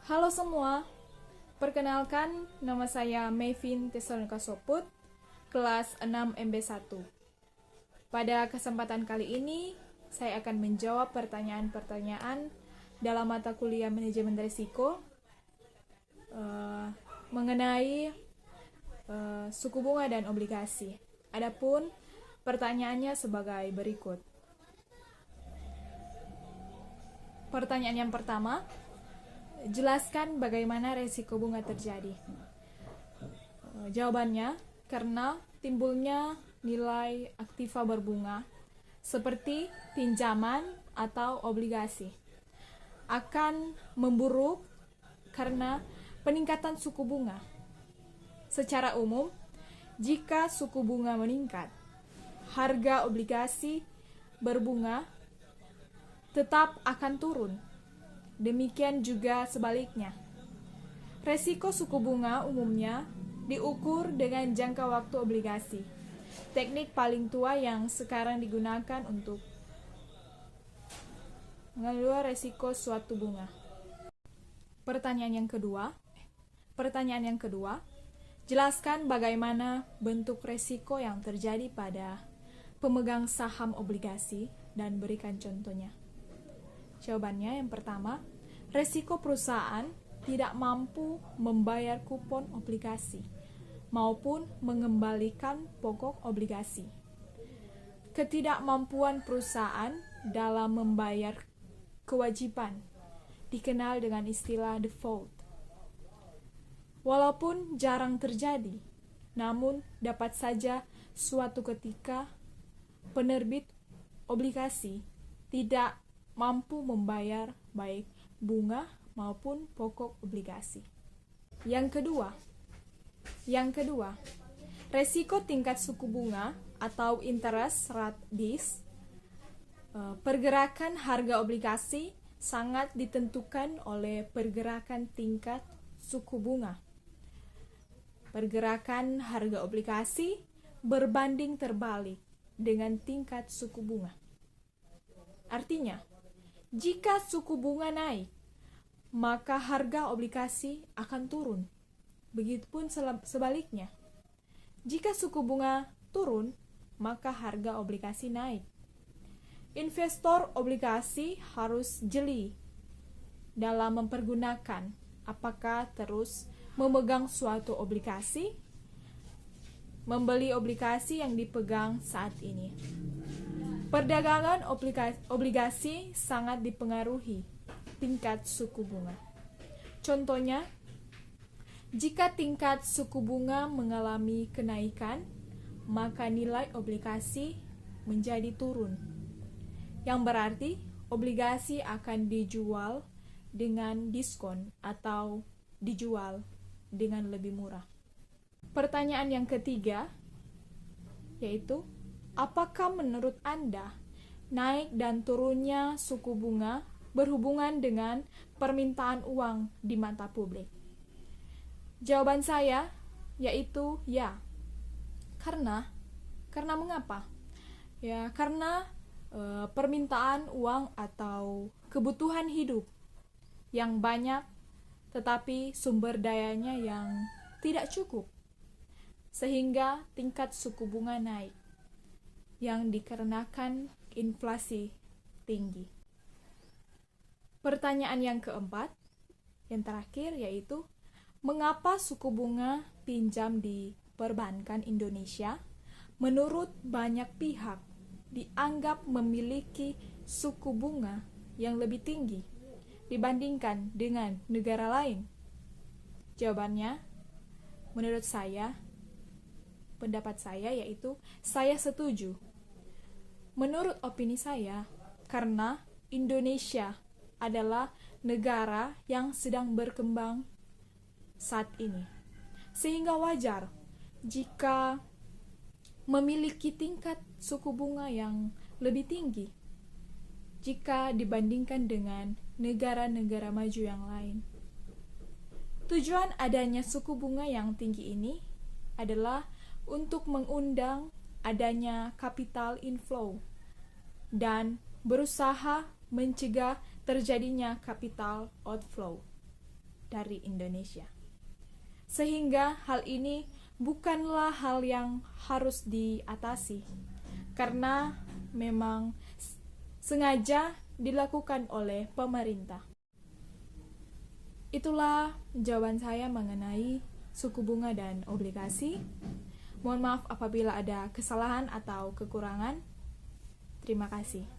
Halo semua, perkenalkan nama saya Mayvin Tesalonika Soput, kelas 6 MB1. Pada kesempatan kali ini, saya akan menjawab pertanyaan-pertanyaan dalam mata kuliah manajemen risiko mengenai suku bunga dan obligasi. Adapun pertanyaannya sebagai berikut. Pertanyaan yang pertama, jelaskan bagaimana resiko bunga terjadi. Jawabannya, karena timbulnya nilai aktiva berbunga seperti pinjaman atau obligasi akan memburuk karena peningkatan suku bunga. Secara umum, jika suku bunga meningkat, harga obligasi berbunga tetap akan turun. Demikian juga sebaliknya. Resiko suku bunga umumnya diukur dengan jangka waktu obligasi. Teknik paling tua yang sekarang digunakan untuk mengelola resiko suatu bunga. Pertanyaan yang kedua, jelaskan bagaimana bentuk resiko yang terjadi pada pemegang saham obligasi dan berikan contohnya. Jawabannya yang pertama, resiko perusahaan tidak mampu membayar kupon obligasi maupun mengembalikan pokok obligasi. Ketidakmampuan perusahaan dalam membayar kewajiban dikenal dengan istilah default. Walaupun jarang terjadi, namun dapat saja suatu ketika penerbit obligasi tidak mampu membayar baik bunga maupun pokok obligasi. Yang kedua, resiko tingkat suku bunga atau interest rate risk. Pergerakan harga obligasi sangat ditentukan oleh pergerakan tingkat suku bunga. Pergerakan harga obligasi berbanding terbalik dengan tingkat suku bunga. Artinya, jika suku bunga naik, maka harga obligasi akan turun. Begitupun sebaliknya. Jika suku bunga turun, maka harga obligasi naik. Investor obligasi harus jeli dalam mempergunakan apakah terus memegang suatu obligasi, membeli obligasi yang dipegang saat ini. Perdagangan obligasi sangat dipengaruhi tingkat suku bunga. Contohnya, jika tingkat suku bunga mengalami kenaikan, maka nilai obligasi menjadi turun. Yang berarti obligasi akan dijual dengan diskon atau dijual dengan lebih murah. Pertanyaan yang ketiga yaitu, apakah menurut Anda naik dan turunnya suku bunga berhubungan dengan permintaan uang di mata publik? Jawaban saya yaitu ya. Karena mengapa? Ya, karena permintaan uang atau kebutuhan hidup yang banyak tetapi sumber dayanya yang tidak cukup, sehingga tingkat suku bunga naik yang dikarenakan inflasi tinggi. Pertanyaan yang keempat, yang terakhir yaitu, mengapa suku bunga pinjam di perbankan Indonesia menurut banyak pihak dianggap memiliki suku bunga yang lebih tinggi dibandingkan dengan negara lain? Jawabannya, menurut saya, pendapat saya yaitu, saya setuju. Menurut opini saya, karena Indonesia adalah negara yang sedang berkembang saat ini, sehingga wajar jika memiliki tingkat suku bunga yang lebih tinggi jika dibandingkan dengan negara-negara maju yang lain. Tujuan adanya suku bunga yang tinggi ini adalah untuk mengundang adanya capital inflow dan berusaha mencegah terjadinya capital outflow. dari Indonesia. Sehingga hal ini bukanlah hal yang harus diatasi, karena memang sengaja dilakukan oleh pemerintah. Itulah jawaban saya mengenai suku bunga dan obligasi. Mohon maaf apabila ada kesalahan atau kekurangan. Terima kasih.